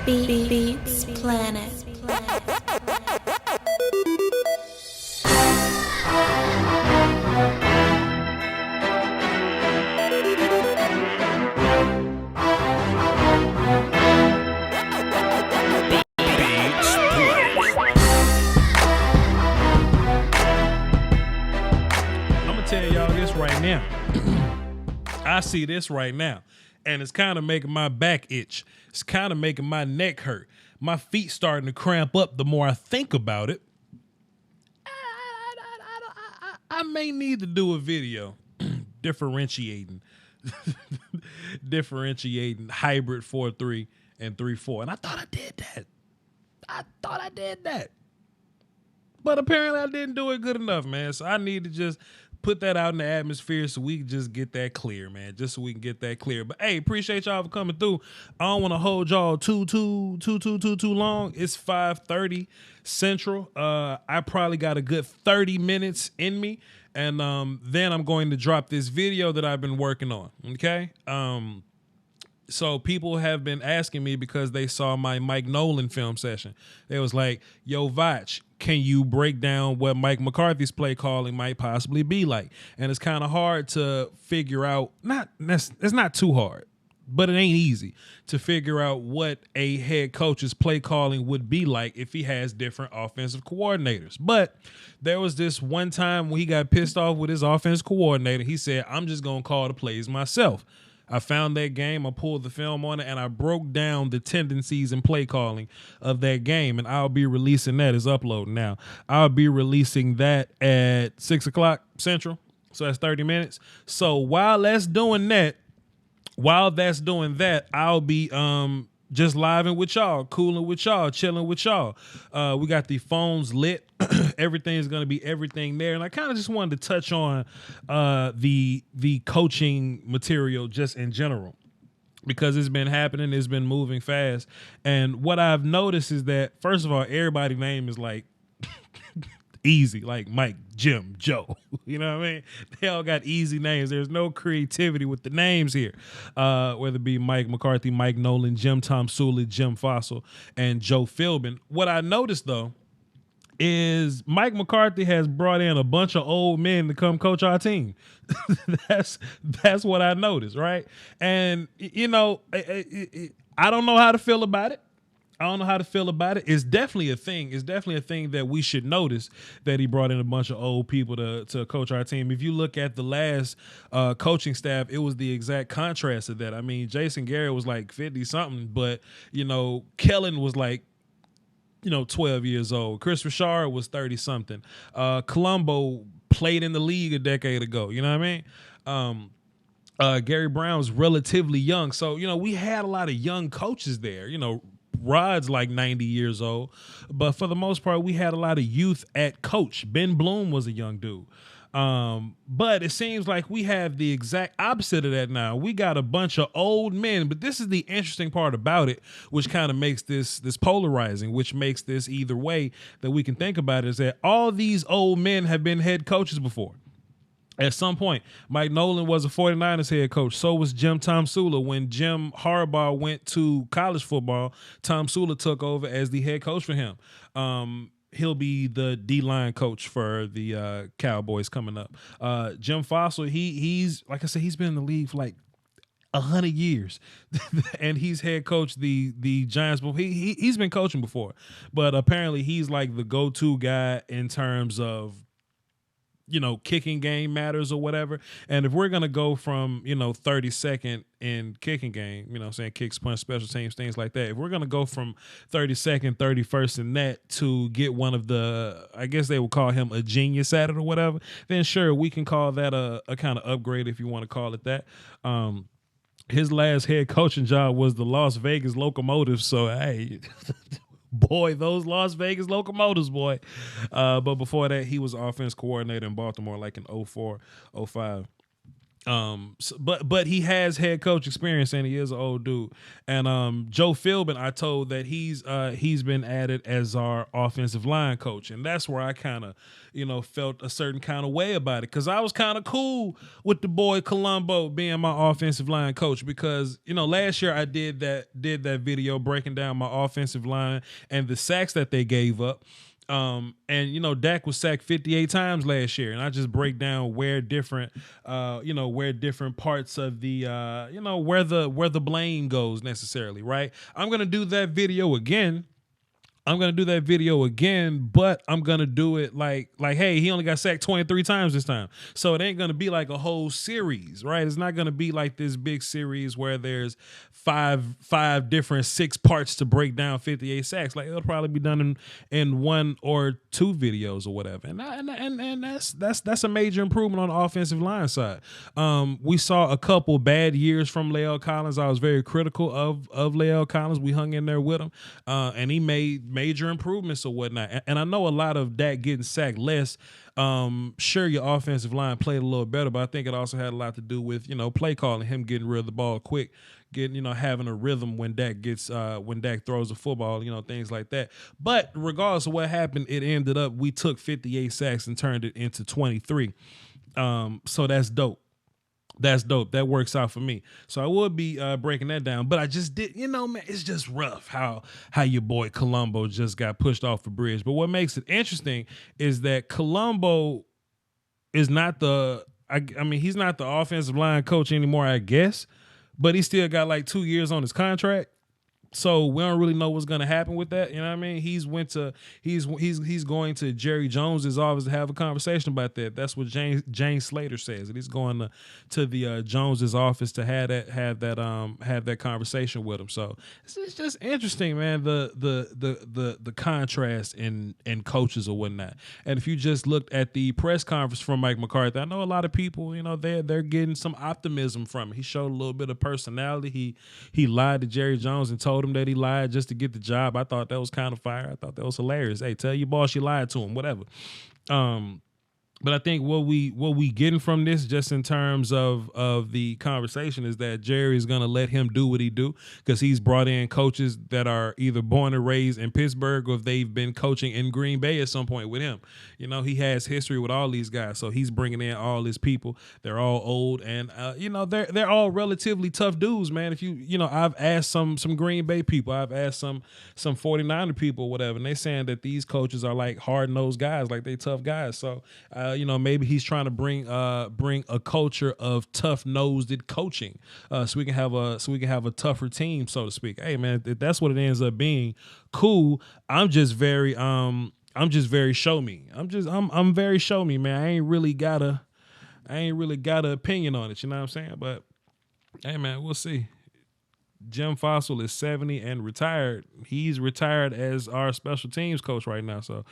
Beats Planet. Tell y'all this right now. I see this right now, and it's kind of making my back itch. It's kind of making my neck hurt. My feet starting to cramp up the more I think about it. I may need to do a video differentiating hybrid 4.3 and 3.4, and I thought I did that. But apparently I didn't do it good enough, man. So I need to just put that out in the atmosphere so we can just get that clear, man. Just so we can get that clear. But hey, appreciate y'all for coming through. I don't want to hold y'all too long. It's 5:30 Central. I probably got a good 30 minutes in me. And then I'm going to drop this video that I've been working on. Okay. So people have been asking me because they saw my Mike Nolan film session. They was like, yo, Voch, can you break down what Mike McCarthy's play calling might possibly be like? And it's kind of hard to figure out. It's not too hard, but it ain't easy to figure out what a head coach's play calling would be like if he has different offensive coordinators. But there was this one time when he got pissed off with his offensive coordinator. He said, I'm just going to call the plays myself. I found that game, I pulled the film on it, and I broke down the tendencies and play calling of that game, and I'll be releasing that. It's uploading now. I'll be releasing that at 6 o'clock Central, so that's 30 minutes. So while that's doing that, I'll be just living with y'all, cooling with y'all, chilling with y'all. We got the phones lit. Everything's going to be everything there. And I kind of just wanted to touch on the coaching material just in general, because it's been happening. It's been moving fast. And what I've noticed is that, first of all, everybody's name is like easy, like Mike, Jim, Joe. You know what I mean? They all got easy names. There's no creativity with the names here, whether it be Mike McCarthy, Mike Nolan, Jim Tomsula, Jim Fossil, and Joe Philbin. What I noticed, though, is Mike McCarthy has brought in a bunch of old men to come coach our team. That's what I noticed, right? And, you know, I don't know how to feel about it. It's definitely a thing. It's definitely a thing that we should notice, that he brought in a bunch of old people to coach our team. If you look at the last coaching staff, it was the exact contrast of that. I mean, Jason Garrett was like 50-something, but, you know, Kellen was like, 12 years old. Chris Richard was 30-something. Colombo played in the league a decade ago. You know what I mean? Gary Brown was relatively young. So, we had a lot of young coaches there. Rod's like 90 years old. But for the most part, we had a lot of youth at coach. Ben Bloom was a young dude. But it seems like we have the exact opposite of that now. We got a bunch of old men, but this is the interesting part about it, which kind of makes this polarizing, which makes this either way that we can think about it, is that all these old men have been head coaches before. At some point, Mike Nolan was a 49ers head coach. So was Jim Tomsula. When Jim Harbaugh went to college football, Tomsula took over as the head coach for him. He'll be the D-line coach for the Cowboys coming up. Jim Fossil, he's like I said, he's been in the league for like 100 years, and he's head coach the Giants. But he's been coaching before, but apparently he's like the go-to guy in terms of kicking game matters or whatever. And if we're going to go from, 32nd in kicking game, saying kicks, punch, special teams, things like that. If we're going to go from 32nd, 31st in that to get one of the, I guess they would call him a genius at it or whatever, then sure, we can call that a kind of upgrade if you want to call it that. His last head coaching job was the Las Vegas Locomotives. So, hey, boy, those Las Vegas Locomotives, boy. But before that, he was offense coordinator in Baltimore like in 04, 05. But he has head coach experience and he is an old dude. And Joe Philbin, I told that he's been added as our offensive line coach, and that's where I kind of felt a certain kind of way about it, because I was kind of cool with the boy Colombo being my offensive line coach, because last year I did that video breaking down my offensive line and the sacks that they gave up. And Dak was sacked 58 times last year, and I just break down where different where different parts of the where the blame goes necessarily, right? I'm gonna do that video again. But I'm gonna do it like, hey, he only got sacked 23 times this time. So it ain't gonna be like a whole series, right? It's not gonna be like this big series where there's five different 6 parts to break down 58 sacks. Like, it'll probably be done in 1 or 2 videos or whatever. And that's a major improvement on the offensive line side. We saw a couple bad years from Lael Collins. I was very critical of Lael Collins. We hung in there with him, and he made major improvements or whatnot. And I know a lot of that getting sacked less. Sure, your offensive line played a little better, but I think it also had a lot to do with play calling, him getting rid of the ball quick, getting having a rhythm when Dak throws the football, things like that. But regardless of what happened, it ended up we took 58 sacks and turned it into 23. So that's dope. That's dope. That works out for me. So I would be breaking that down, but I just did, man, it's just rough how your boy Colombo just got pushed off the bridge. But what makes it interesting is that Colombo is not he's not the offensive line coach anymore, I guess, but he still got like 2 years on his contract. So we don't really know what's going to happen with that. You know what I mean? He's going to Jerry Jones's office to have a conversation about that. That's what James Slater says. And he's going to the Jones's office to have that conversation with him. So it's just interesting, man. The contrast in coaches or whatnot. And if you just looked at the press conference from Mike McCarthy, I know a lot of people, they're getting some optimism from it. He showed a little bit of personality. He lied to Jerry Jones and told him that he lied just to get the job. I thought that was kind of fire. I thought that was hilarious. Hey, tell your boss you lied to him, whatever. But I think what we getting from this, just in terms of the conversation, is that Jerry is gonna let him do what he do, because he's brought in coaches that are either born and raised in Pittsburgh, or if they've been coaching in Green Bay at some point with him. He has history with all these guys, so he's bringing in all these people. They're all old, and they're all relatively tough dudes, man. If I've asked some Green Bay people, I've asked some 49er people, whatever, and they saying that these coaches are like hard nosed guys, like they tough guys. So. Maybe he's trying to bring a culture of tough nosed coaching, so we can have a tougher team, so to speak. Hey, man, if that's what it ends up being, cool. I'm just very show me. I'm very show me, man. I ain't really got a opinion on it. You know what I'm saying? But hey, man, we'll see. Jim Fossil is 70 and retired. He's retired as our special teams coach right now. So,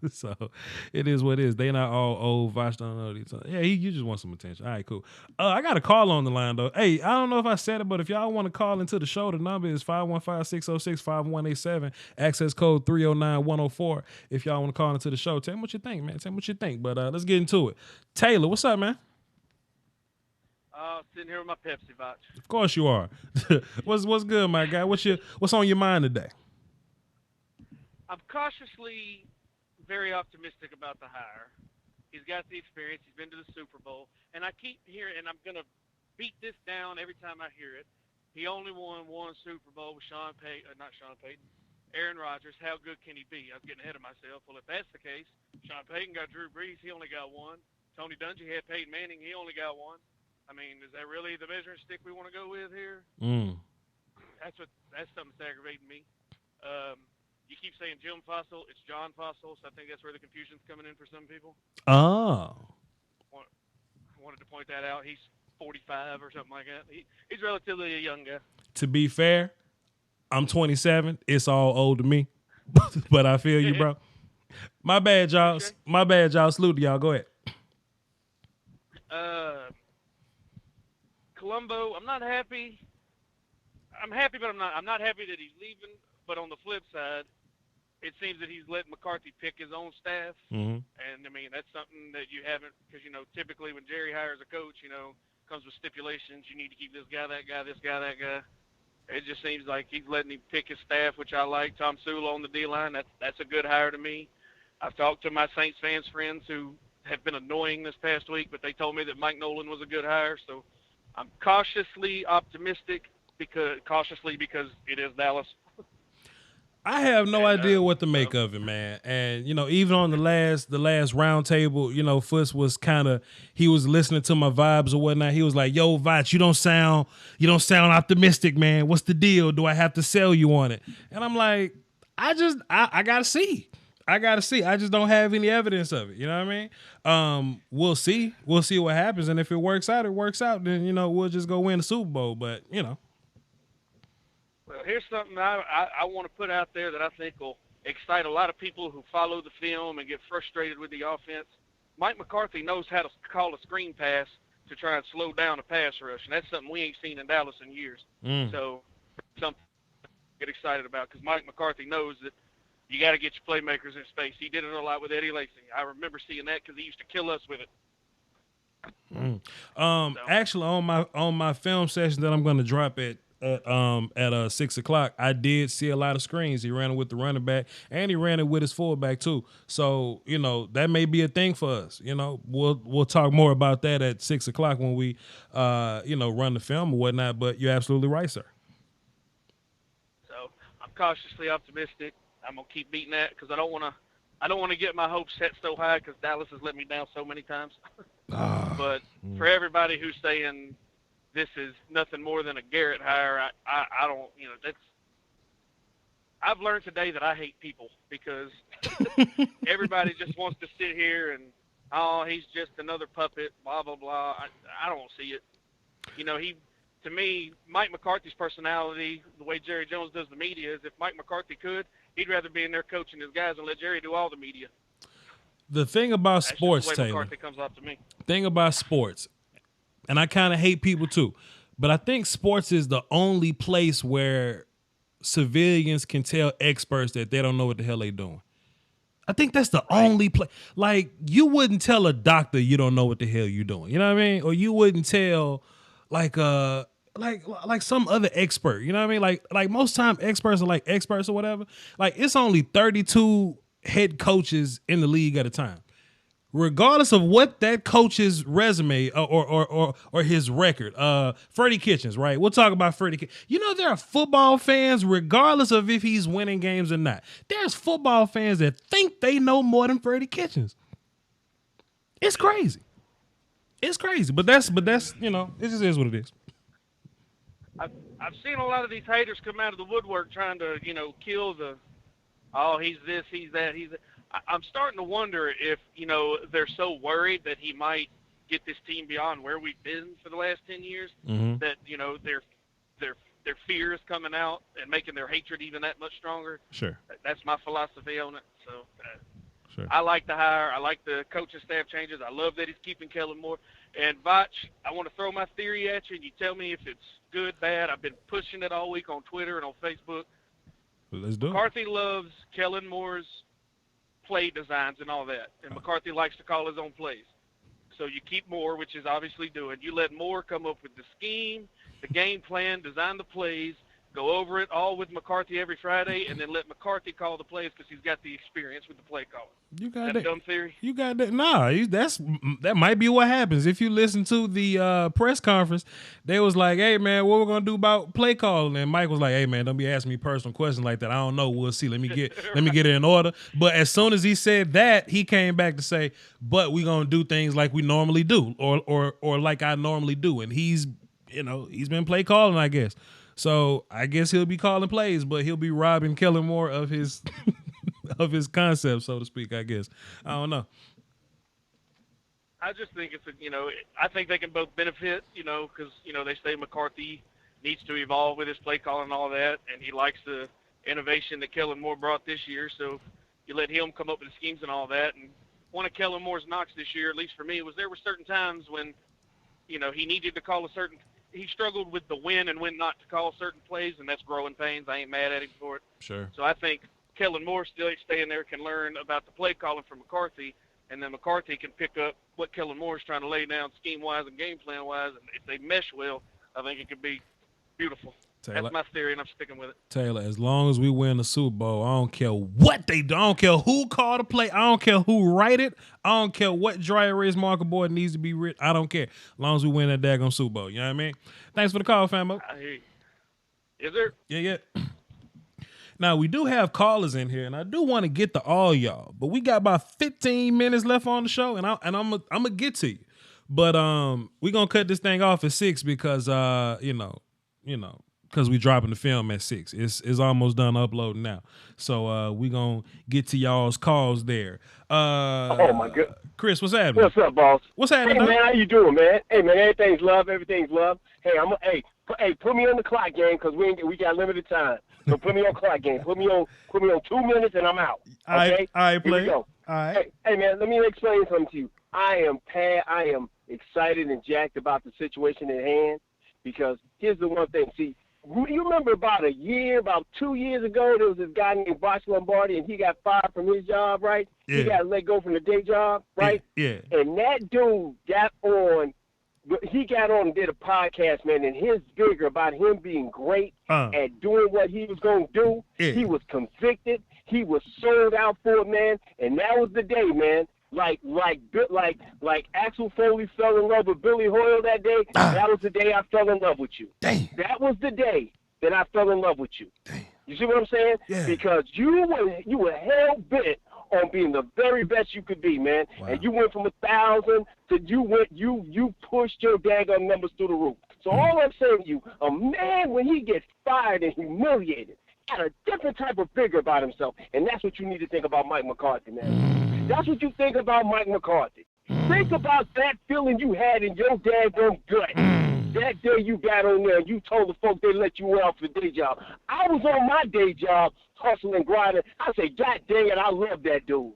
so it is what it is. They not all old. Voch don't know these. Yeah, you just want some attention. All right, cool. I got a call on the line though. Hey, I don't know if I said it, but if y'all want to call into the show, the number is 515-606-5187. Access code 309-104. If y'all want to call into the show, tell me what you think, man. Tell me what you think. But let's get into it. Taylor, what's up, man? Sitting here with my Pepsi, Voch. Of course you are. What's good, my guy? What's on your mind today? I'm cautiously very optimistic about the hire. He's got the experience. He's been to the Super Bowl. And I keep hearing, and I'm going to beat this down every time I hear it, he only won one Super Bowl with Aaron Rodgers. How good can he be? I was getting ahead of myself. Well, if that's the case, Sean Payton got Drew Brees. He only got one. Tony Dungy had Peyton Manning. He only got one. I mean, is that really the measuring stick we want to go with here? That's something that's aggravating me. You keep saying Jim Fossil, it's John Fossil, so I think that's where the confusion's coming in for some people. Oh. I wanted to point that out. He's 45 or something like that. He's relatively a young guy. To be fair, I'm 27. It's all old to me, but I feel you, bro. My bad, y'all. My bad, y'all. Salute to y'all. Go ahead. Colombo, I'm not happy. I'm happy, but I'm not. I'm not happy that he's leaving. But on the flip side, it seems that he's letting McCarthy pick his own staff. Mm-hmm. And I mean, that's something that you haven't, because typically when Jerry hires a coach, comes with stipulations. You need to keep this guy, that guy, this guy, that guy. It just seems like he's letting him pick his staff, which I like. Tom Sula on the D line, that's a good hire to me. I've talked to my Saints fans friends who have been annoying this past week, but they told me that Mike Nolan was a good hire. So I'm cautiously optimistic because it is Dallas. I have no And idea what to make of it, man. And even on the last round table, Fuss was he was listening to my vibes or whatnot. He was like, "Yo, Voch, you don't sound optimistic, man. What's the deal? Do I have to sell you on it?" And I'm like, I gotta see. I just don't have any evidence of it. You know what I mean? We'll see. We'll see what happens, and if it works out, it works out. Then we'll just go win the Super Bowl. But Well, here's something I want to put out there that I think will excite a lot of people who follow the film and get frustrated with the offense. Mike McCarthy knows how to call a screen pass to try and slow down a pass rush, and that's something we ain't seen in Dallas in years. So something to get excited about, because Mike McCarthy knows that you got to get your playmakers in space. He did it a lot with Eddie Lacy. I remember seeing that because he used to kill us with it. Actually, on my film session that I'm going to drop at 6:00, I did see a lot of screens. He ran it with the running back, and he ran it with his fullback too. So that may be a thing for us. We'll talk more about that at 6:00 when we run the film or whatnot. But you're absolutely right, sir. So I'm cautiously optimistic. I'm gonna keep beating that because I don't want to get my hopes set so high because Dallas has let me down so many times. But for everybody who's saying this is nothing more than a Garrett hire, I don't. I've learned today that I hate people because everybody just wants to sit here and he's just another puppet, blah blah blah. I don't see it. To me, Mike McCarthy's personality, the way Jerry Jones does the media, is if Mike McCarthy could, he'd rather be in there coaching his guys and let Jerry do all the media. The thing about That's sports, just the way Taylor. McCarthy comes off to me. Thing about sports, and I kind of hate people too, but I think sports is the only place where civilians can tell experts that they don't know what the hell they doing. I think that's the only place. Like, you wouldn't tell a doctor you don't know what the hell you're doing. You know what I mean? Or you wouldn't tell like some other expert. You know what I mean? Like most time experts are like experts or whatever. Like, it's only 32 head coaches in the league at a time. Regardless of what that coach's resume or his record, Freddie Kitchens, right? We'll talk about Freddie. There are football fans, regardless of if he's winning games or not. There's football fans that think they know more than Freddie Kitchens. It's crazy. It's crazy, but that's it just is what it is. I've seen a lot of these haters come out of the woodwork trying to kill he's this, he's that, he's that. I'm starting to wonder if, they're so worried that he might get this team beyond where we've been for the last 10 years, that, their fear is coming out and making their hatred even that much stronger. Sure. That's my philosophy on it. So sure. I like the hire. I like the coaching staff changes. I love that he's keeping Kellen Moore. And Voch, I want to throw my theory at you, and you tell me if it's good, bad. I've been pushing it all week on Twitter and on Facebook. Well, let's do it. McCarthy loves Kellen Moore's play designs and all that, and McCarthy likes to call his own plays. So you keep Moore, which is obviously doing. You let Moore come up with the scheme, the game plan, design the plays, go over it all with McCarthy every Friday, and then let McCarthy call the plays because he's got the experience with the play calling. You got that dumb theory? You got that? Nah, that might be what happens. If you listen to the press conference, they was like, "Hey man, what we're gonna do about play calling?" And Mike was like, "Hey man, don't be asking me personal questions like that. I don't know. We'll see. Let me get it in order." But as soon as he said that, he came back to say, "But we gonna do things like we normally do, or like I normally do." And he's been play calling, I guess. So I guess he'll be calling plays, but he'll be robbing Kellen Moore of his of his concept, so to speak, I guess. I don't know. I just think I think they can both benefit, because, they say McCarthy needs to evolve with his play calling and all that, and he likes the innovation that Kellen Moore brought this year. So you let him come up with the schemes and all that. And one of Kellen Moore's knocks this year, at least for me, was there were certain times when, he needed to call he struggled with the when and when not to call certain plays, and that's growing pains. I ain't mad at him for it. Sure. So I think Kellen Moore still staying there can learn about the play calling from McCarthy, and then McCarthy can pick up what Kellen Moore is trying to lay down scheme-wise and game plan-wise, and if they mesh well, I think it could be beautiful. Taylor, that's my theory, and I'm sticking with it. Taylor, as long as we win the Super Bowl, I don't care what they do. I don't care who called the play. I don't care who write it. I don't care what dry erase marker board needs to be written. I don't care. As long as we win that daggone Super Bowl. You know what I mean? Thanks for the call, famo. I hear you. Is there? Yeah. Now, we do have callers in here, and I do want to get to all y'all, but we got about 15 minutes left on the show, and I'm gonna get to you. But we're going to cut this thing off at 6 because, because we dropping the film at 6. It's almost done uploading now. So we going to get to y'all's calls there. Oh, my God. Chris, what's happening? What's up, boss? What's happening, Hey, man, how you doing, man? Hey, man, everything's love. Everything's love. Hey, put me on the clock game because we got limited time. So put me on clock game. Put me on 2 minutes and I'm out. Okay? All right, play. Here we go. All right. Hey, man, let me explain something to you. I am excited and jacked about the situation at hand because here's the one thing. See, you remember about 2 years ago, there was this guy named Voch Lombardi, and he got fired from his job, right? Yeah. He got let go from the day job, right? Yeah. And that dude got on and did a podcast, man, and his figure about him being great at doing what he was going to do. Yeah. He was convicted. He was sold out for it, man. And that was the day, man. Like Axel Foley fell in love with Billy Hoyle that day. That was the day I fell in love with you. Dang. That was the day that I fell in love with you. Dang. You see what I'm saying? Yeah. Because you were hell bent on being the very best you could be, man. Wow. And you went from 1,000 to you pushed your daggone numbers through the roof. So all I'm saying to you, a man when he gets fired and humiliated, got a different type of figure about himself, and that's what you need to think about Mike McCarthy, man. That's what you think about Mike McCarthy. Think about that feeling you had in your daggone gut. That day you got on there and you told the folks they let you off the day job. I was on my day job, hustling, grinding. I say, God dang it, I love that dude.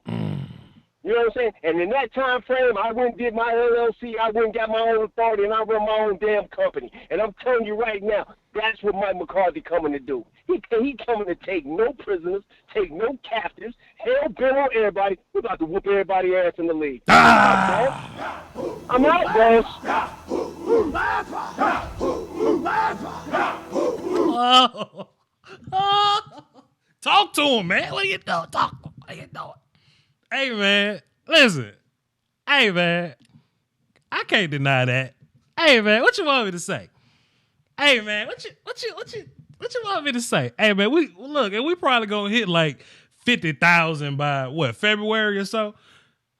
You know what I'm saying? And in that time frame, I went and did my LLC. I went and got my own authority, and I run my own damn company. And I'm telling you right now, that's what Mike McCarthy coming to do. He coming to take no prisoners, take no captives, hell bent on everybody. We're about to whoop everybody's ass in the league. I'm out, boss. Talk to him, man. What are you doing? What are you doing? Hey, man, listen. Hey, man, I can't deny that. Hey, man, what you want me to say? Hey, man, what you want me to say? Hey, man, we probably gonna hit like 50,000 by what, February or so?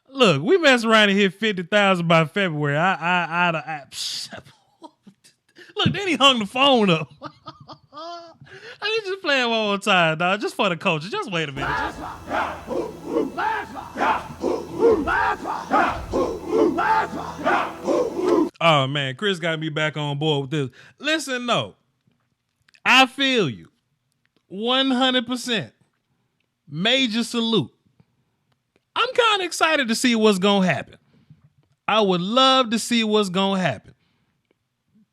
Look, we mess around and hit 50,000 by February. Look, then he hung the phone up. I need just play it one more time, dog, just for the culture. Just wait a minute. Oh, man, Chris got me back on board with this. Listen, no, I feel you 100%. Major salute. I'm kind of excited to see what's going to happen. I would love to see what's going to happen.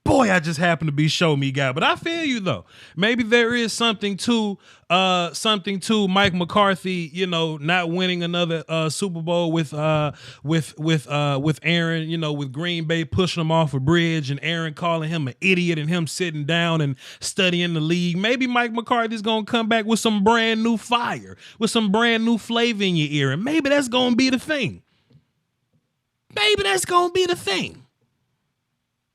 Boy, I just happen to be show me guy, but I feel you though. Maybe there is something to Mike McCarthy, not winning another Super Bowl with Aaron, with Green Bay pushing him off a bridge and Aaron calling him an idiot and him sitting down and studying the league. Maybe Mike McCarthy's gonna come back with some brand new fire, with some brand new flavor in your ear, and maybe that's gonna be the thing.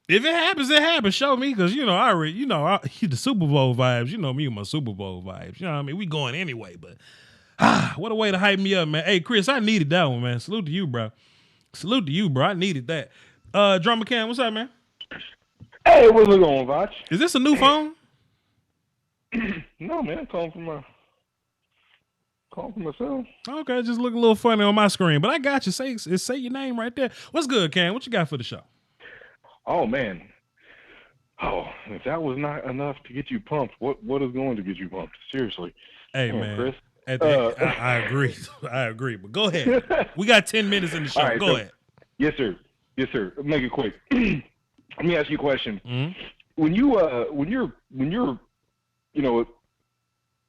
If it happens, it happens. Show me, because I already, the Super Bowl vibes. You know me with my Super Bowl vibes. You know what I mean? We going anyway, but what a way to hype me up, man. Hey, Chris, I needed that one, man. Salute to you, bro. I needed that. Drummer Cam, what's up, man? Hey, what's going on, Voch? Is this a new phone? No, man. Calling from myself. Okay, just look a little funny on my screen, but I got you. Say your name right there. What's good, Cam? What you got for the show? Oh, man. Oh, if that was not enough to get you pumped, what is going to get you pumped? Seriously. Hey, man. Chris. I agree. I agree. But go ahead. We got 10 minutes in the show. Right, go ahead. Yes, sir. Make it quick. Let me ask you a question. Mm-hmm. When you're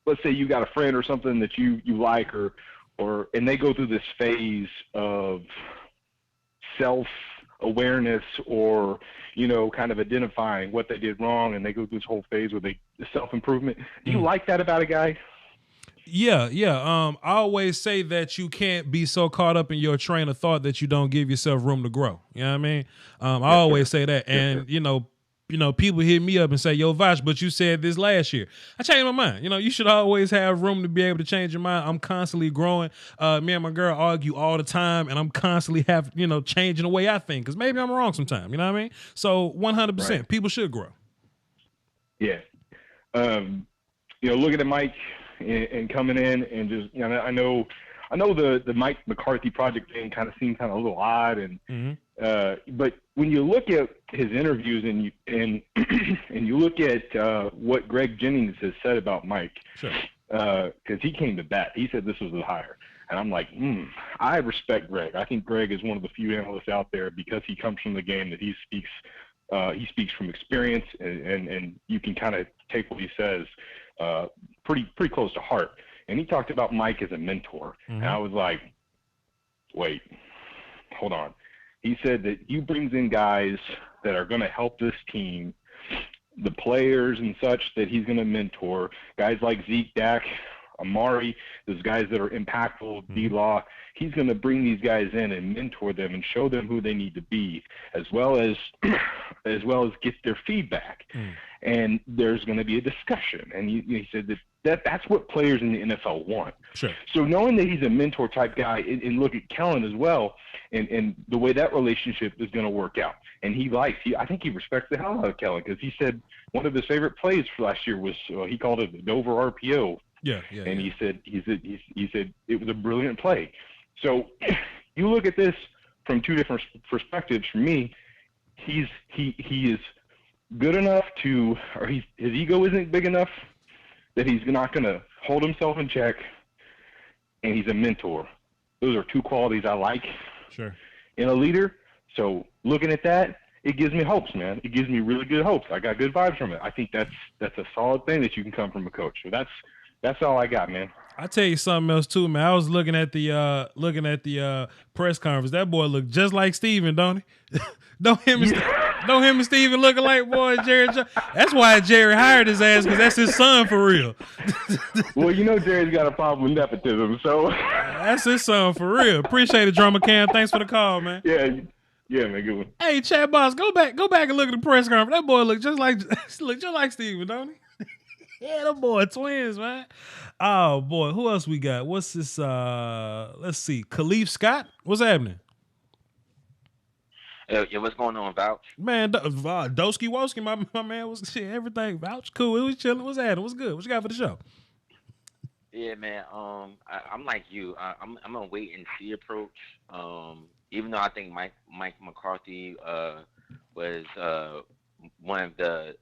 let's say you got a friend or something that you like, or and they go through this phase of self-awareness, or kind of identifying what they did wrong, and they go through this whole phase where they self-improvement. Do you like that about a guy? Yeah. I always say that you can't be so caught up in your train of thought that you don't give yourself room to grow. You know what I mean? I always say that, and people hit me up and say, "Yo, Voch, but you said this last year." I changed my mind. You should always have room to be able to change your mind. I'm constantly growing. Me and my girl argue all the time, and I'm constantly changing the way I think, because maybe I'm wrong sometimes. You know what I mean? So 100%, people should grow. Yeah. Looking at Mike and coming in and just, I know the Mike McCarthy project thing kind of seemed kind of a little odd, and but when you look at his interviews and you look at what Greg Jennings has said about Mike, sure, because he came to bat, he said this was a hire, and I'm like, I respect Greg. I think Greg is one of the few analysts out there, because he comes from the game, that he speaks from experience, and you can kind of take what he says pretty close to heart. And he talked about Mike as a mentor, and I was like, wait, hold on. He said that he brings in guys that are going to help this team, the players and such, that he's going to mentor, guys like Zeke, Dak, Amari, those guys that are impactful, D-Law. He's going to bring these guys in and mentor them and show them who they need to be, as well as get their feedback. And there's going to be a discussion. And he said that's what players in the NFL want. Sure. So knowing that he's a mentor type guy, and look at Kellen as well, and the way that relationship is going to work out. And I think he respects the hell out of Kellen, because he said one of his favorite plays for last year was, he called it the Dover RPO. Yeah. And he said it was a brilliant play. So you look at this from two different perspectives. For me, he is good enough to, or his ego isn't big enough that he's not going to hold himself in check, and he's a mentor. Those are two qualities I like in a leader. So looking at that, it gives me hopes, man. It gives me really good hopes. I got good vibes from it. I think that's a solid thing that you can come from a coach. So that's all I got, man. I tell you something else too, man. I was looking at the press conference. That boy looked just like Steven, don't he? Don't him and Steven looking like boy Jerry. That's why Jerry hired his ass, because that's his son for real. Well, Jerry's got a problem with nepotism, so that's his son for real. Appreciate it, Drummer Cam. Thanks for the call, man. Yeah, man, good one. Hey, Chad Boss, go back and look at the press conference. That boy look just like Steven, don't he? Yeah, them boy twins, man. Oh boy, who else we got? What's this? Let's see. Khalif Scott, what's happening? Yeah, what's going on, Vouch? Man, Doski Woski, my man, was shit, everything. Vouch, cool. We was chilling. What's happening? What's good? What you got for the show? Yeah, man. I'm like you. I'm a wait and see approach. Even though I think Mike McCarthy was one of the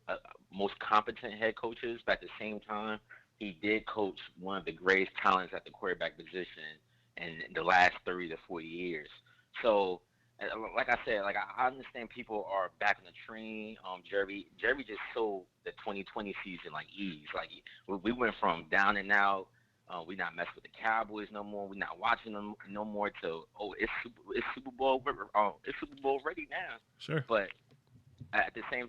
most competent head coaches, but at the same time, he did coach one of the greatest talents at the quarterback position in the last 30 to 40 years. So, like I said, I understand people are back on the train. Jerry just sold the 2020 season like ease. Like we went from down and out. We not messing with the Cowboys no more. We not watching them no more. It's Super Bowl. It's Super Bowl ready now. Sure. But at the same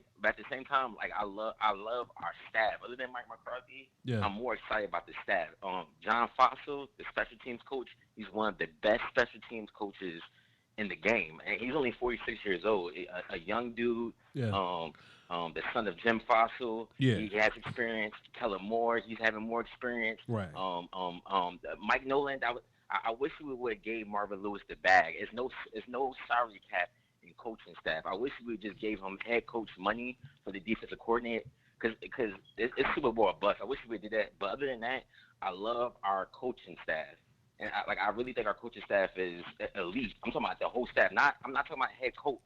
time, like I love our staff. Other than Mike McCarthy, I'm more excited about the staff. John Fossil, the special teams coach, he's one of the best special teams coaches in the game, and he's only 46 years old. A young dude. Yeah. The son of Jim Fossil. Yeah. He has experience. Kellen Moore, he's having more experience. Right. Mike Nolan, I wish we would have gave Marvin Lewis the bag. It's no salary cap in coaching staff. I wish we just gave him head coach money for the defensive coordinator, because it's Super Bowl or bust. I wish we did that. But other than that, I love our coaching staff. And I really think our coaching staff is elite. I'm talking about the whole staff. I'm not talking about head coach.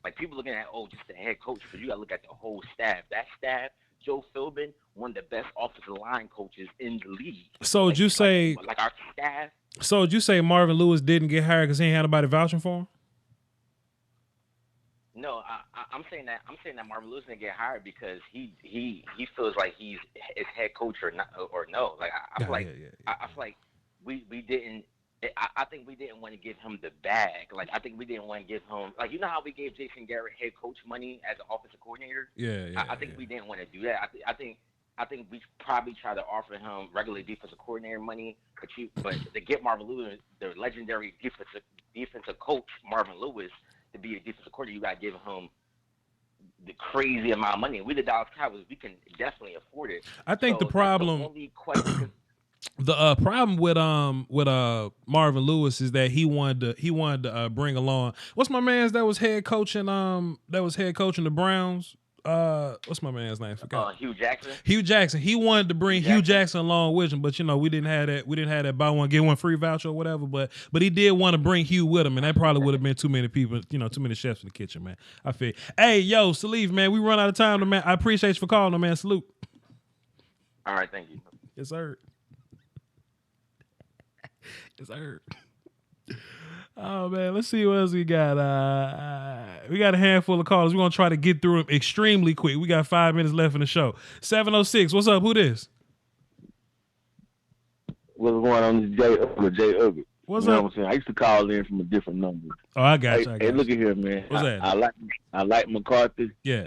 Like, people looking at, just the head coach, but you got to look at the whole staff. That staff, Joe Philbin, one of the best offensive line coaches in the league. So would you say, like our staff? So would you say Marvin Lewis didn't get hired because he ain't had nobody vouching for him? No, I'm saying that Marvin Lewis didn't get hired because he feels like he's head coach or not or no. Like I feel like I feel like we didn't. I think we didn't want to give him the bag. Like I think we didn't want to give him like how we gave Jason Garrett head coach money as an offensive coordinator. I think we didn't want to do that. I think we probably tried to offer him regular defensive coordinator money, but to get Marvin Lewis, the legendary defensive coach Marvin Lewis, to be a defensive coordinator, you got to give him the crazy amount of money. We the Dallas Cowboys, we can definitely afford it. I think the problem, the only question, the problem with Marvin Lewis is that he wanted to bring along what's my man's that was head coaching the Browns. What's my man's name? Forgot. Hugh Jackson. Hugh Jackson. He wanted to bring Hugh Jackson along with him, but we didn't have that. We didn't have that buy one get one free voucher or whatever. But he did want to bring Hugh with him, and that probably would have been too many people. Too many chefs in the kitchen, man. I feel. Hey, yo, Salif, man, we run out of time, man. I appreciate you for calling, man. Salute. All right, thank you. Yes, sir. Yes, sir. Oh man, let's see what else we got. We got a handful of callers. We're gonna try to get through them extremely quick. We got 5 minutes left in the show. 706. What's up? Who this? What's going on? This Jay Ugly. What's up? What I'm saying? I used to call in from a different number. Oh, I got you. Hey, look at here, man. What's that? I like McCarthy. Yeah.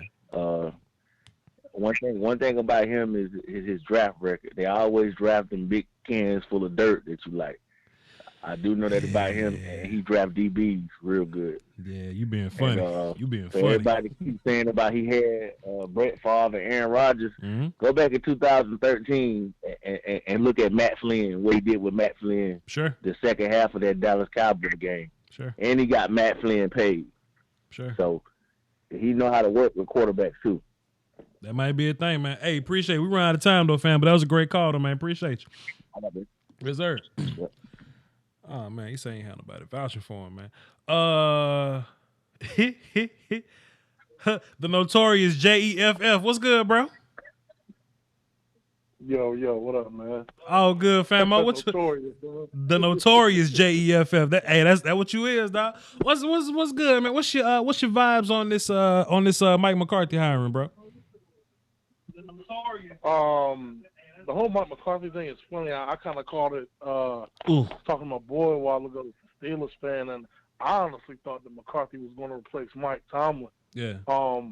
One thing about him is his draft record. They always draft in big cans full of dirt that you like. I do know that about him, and he draft DBs real good. Yeah, you being funny. Funny. Everybody keeps saying about he had Brett Favre and Aaron Rodgers. Mm-hmm. Go back in 2013 and look at Matt Flynn, what he did with Matt Flynn. Sure. The second half of that Dallas Cowboys game. Sure. And he got Matt Flynn paid. Sure. So he know how to work with quarterbacks too. That might be a thing, man. Hey, appreciate it. We run out of time though, fam, but that was a great call though, man. Appreciate you. Reserve. Yep. Oh man, you say ain't had nobody vouching for him, man. The notorious JEFF. What's good, bro? Yo, what up, man? All good, fam. What's the notorious JEFF? That's what you is, dog. What's good, man? What's your vibes on this Mike McCarthy hiring, bro? The whole Mike McCarthy thing is funny. I kind of called it talking to my boy a while ago, Steelers fan, and I honestly thought that McCarthy was going to replace Mike Tomlin. Yeah. I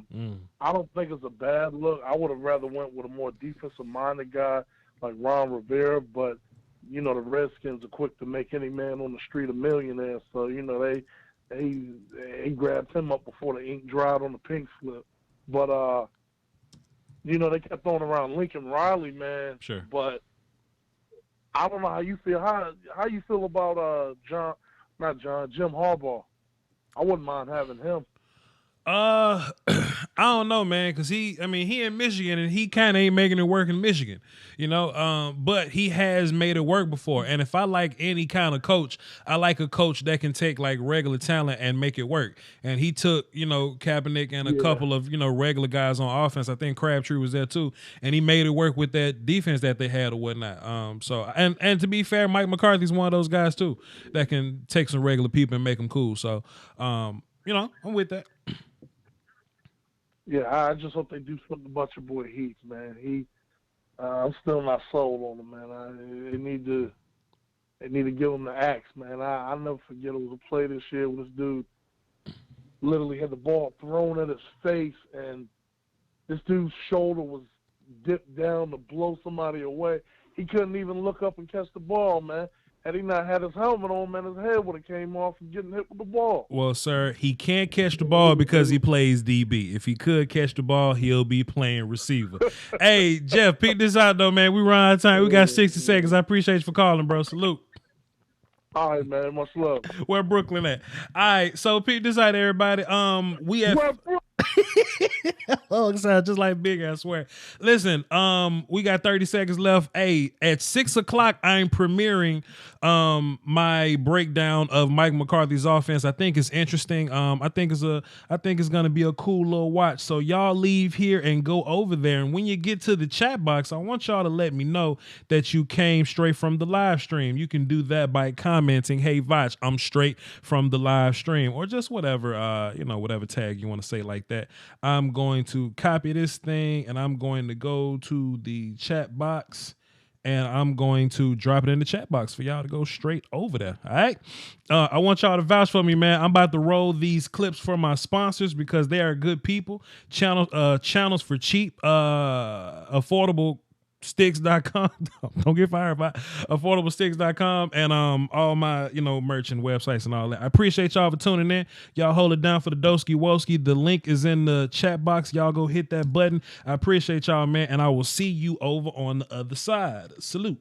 don't think it's a bad look. I would have rather went with a more defensive-minded guy like Ron Rivera, but the Redskins are quick to make any man on the street a millionaire. So they grabbed him up before the ink dried on the pink slip. But they kept throwing around Lincoln Riley, man. Sure. But I don't know how you feel. How you feel about Jim Harbaugh? I wouldn't mind having him. I don't know, man, because he in Michigan and he kind of ain't making it work in Michigan, but he has made it work before. And if I like any kind of coach, I like a coach that can take like regular talent and make it work. And he took, Kaepernick and a couple of, regular guys on offense. I think Crabtree was there too. And he made it work with that defense that they had or whatnot. So to be fair, Mike McCarthy's one of those guys too that can take some regular people and make them cool. So, I'm with that. Yeah, I just hope they do something about your boy Heath, man. I'm still not sold on him, man. They need to give him the axe, man. I'll never forget it was a play this year when this dude literally had the ball thrown at his face, and this dude's shoulder was dipped down to blow somebody away. He couldn't even look up and catch the ball, man. Had he not had his helmet on, man, his head would have came off from getting hit with the ball. Well, sir, he can't catch the ball because he plays DB. If he could catch the ball, he'll be playing receiver. Hey, Jeff, pick this out, though, man. We run out of time. We got 60 seconds. I appreciate you for calling, bro. Salute. All right, man. Much love. Where Brooklyn at? All right, so pick this out, everybody. We have... Oh, it sounds just like Big, I swear. Listen, we got 30 seconds left. Hey, at 6 o'clock, I'm premiering my breakdown of Mike McCarthy's offense. I think it's interesting. I think it's gonna be a cool little watch. So y'all leave here and go over there. And when you get to the chat box, I want y'all to let me know that you came straight from the live stream. You can do that by commenting, "Hey Voch, I'm straight from the live stream," or just whatever, whatever tag you want to say like that. I'm going to copy this thing and I'm going to go to the chat box and I'm going to drop it in the chat box for y'all to go straight over there. All right. I want y'all to vouch for me, man. I'm about to roll these clips for my sponsors because they are good people. Channels for cheap, affordable sticks.com. Don't get fired by affordablesticks.com and all my merch and websites and all that. I appreciate y'all for tuning in. Y'all hold it down for the Doski Woski. The link is in the chat box. Y'all go hit that button. I appreciate y'all, man, and I will see you over on the other side. Salute.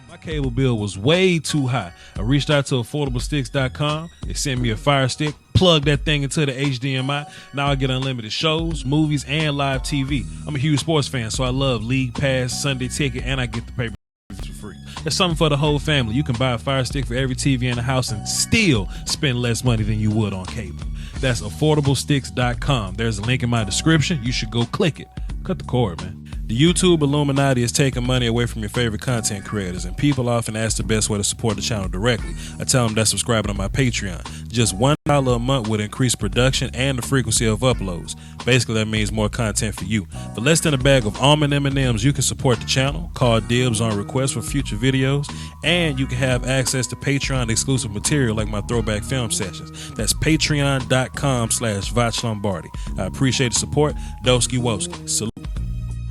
My cable bill was way too high. I reached out to affordablesticks.com. They sent me a Fire Stick, plugged that thing into the HDMI. Now I get unlimited shows, movies, and live TV. I'm a huge sports fan, so I love League Pass, Sunday Ticket, and I get the paper for free. There's something for the whole family. You can buy a Fire Stick for every TV in the house and still spend less money than you would on cable. That's affordablesticks.com. There's a link in my description. You should go click it. Cut the cord, man. The YouTube Illuminati is taking money away from your favorite content creators, and people often ask the best way to support the channel directly. I tell them that's subscribing to my Patreon. Just $1 a month would increase production and the frequency of uploads. Basically, that means more content for you. For less than a bag of almond M&Ms, you can support the channel, call dibs on requests for future videos, and you can have access to Patreon exclusive material like my throwback film sessions. That's patreon.com/Voch Lombardi. I appreciate the support. Doski Woski. Salute.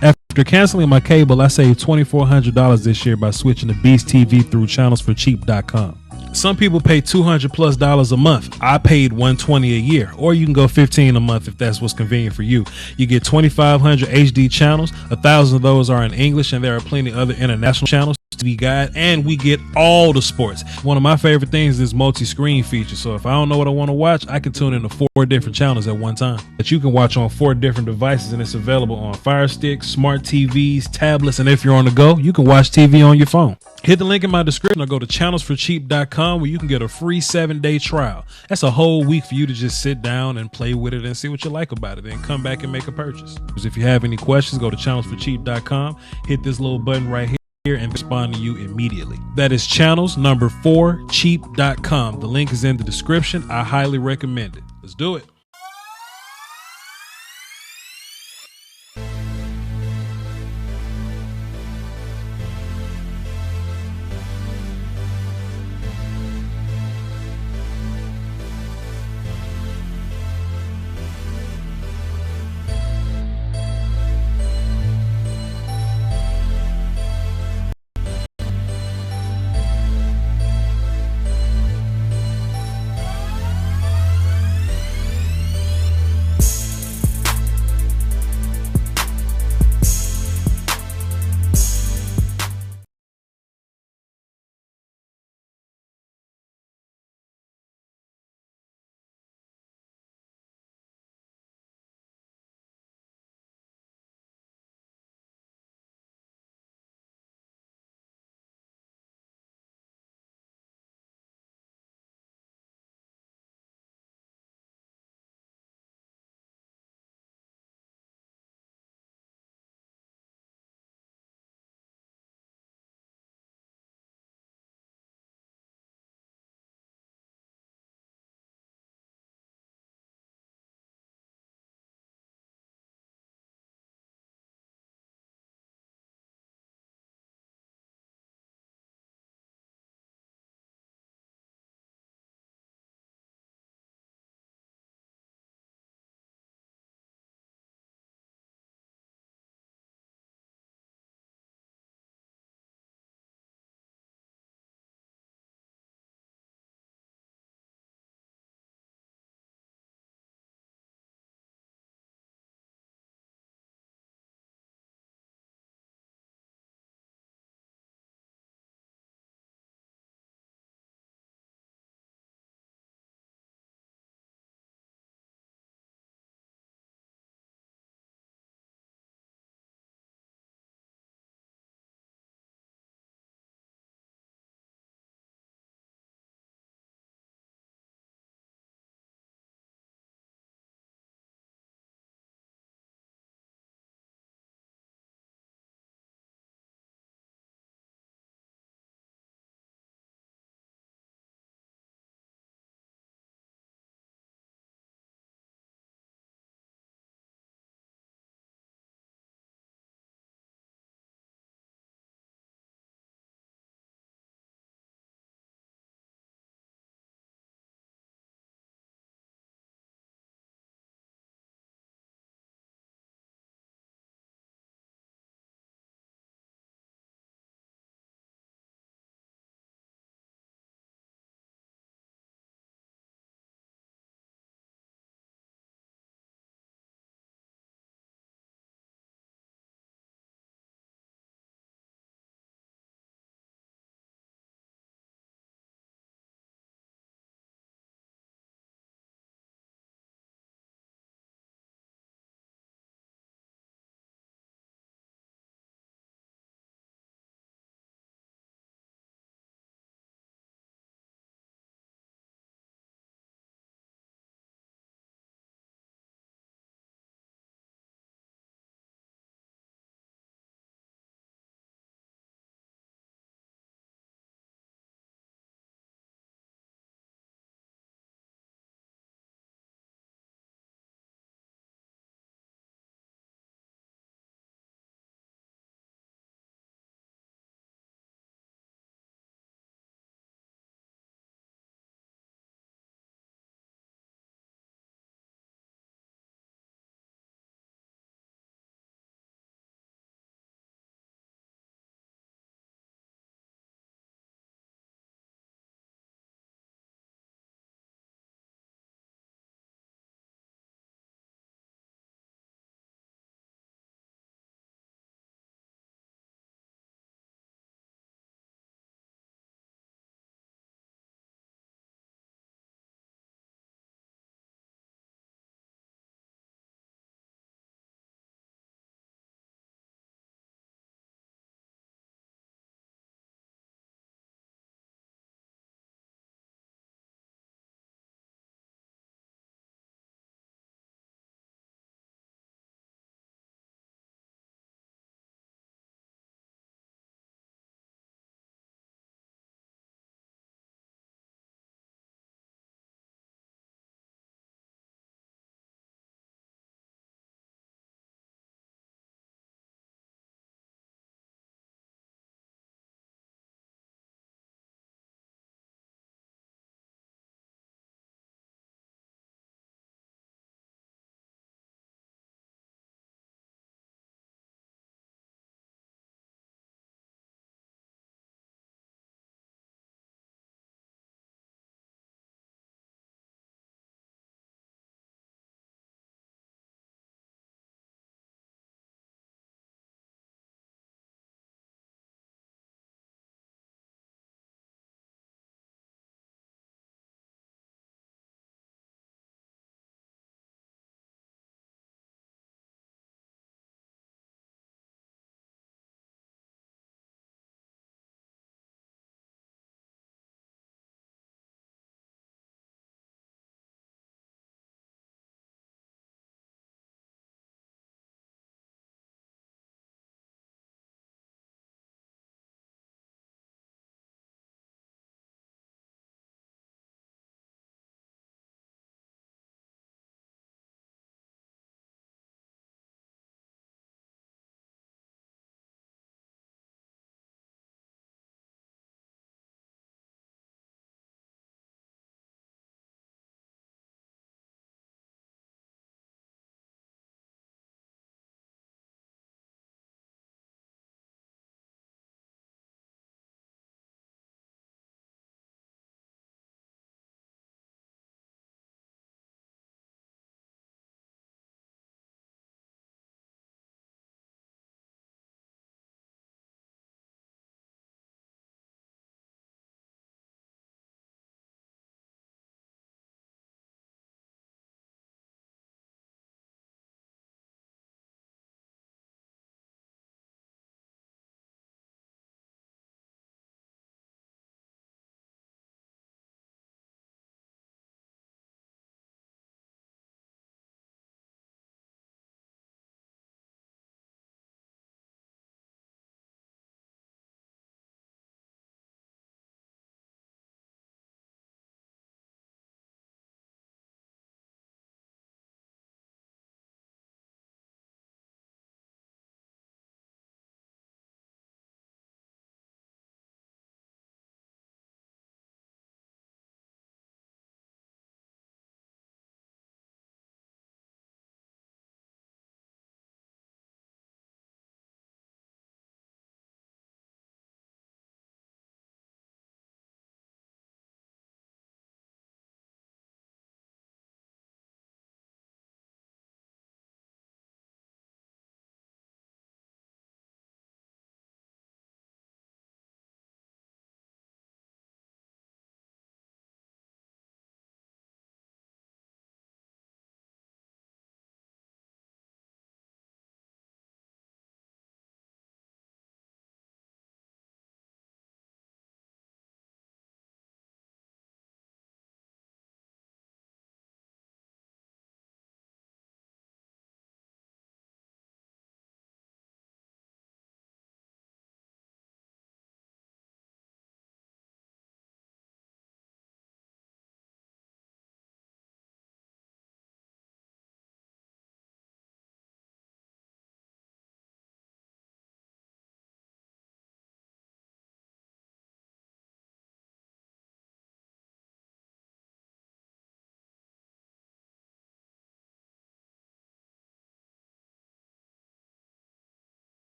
After canceling my cable, I saved $2,400 this year by switching to Beast TV through channelsforcheap.com. Some people pay $200+ a month. I paid $120 a year, or you can go $15 a month if that's what's convenient for you. You get 2,500 HD channels. 1,000 of those are in English, and there are plenty of other international channels. TV guide, and we get all the sports. One of my favorite things is multi-screen feature. So if I don't know what I want to watch, I can tune into 4 different channels at one time that you can watch on 4 different devices, and it's available on Fire Stick, smart TVs, tablets, and if you're on the go, you can watch TV on your phone. Hit the link in my description or go to channelsforcheap.com where you can get a free 7-day trial. That's a whole week for you to just sit down and play with it and see what you like about it, then come back and make a purchase. If you have any questions, go to channelsforcheap.com, hit this little button right here and respond to you immediately. That is channels4cheap.com. The link is in the description. I highly recommend it. Let's do it.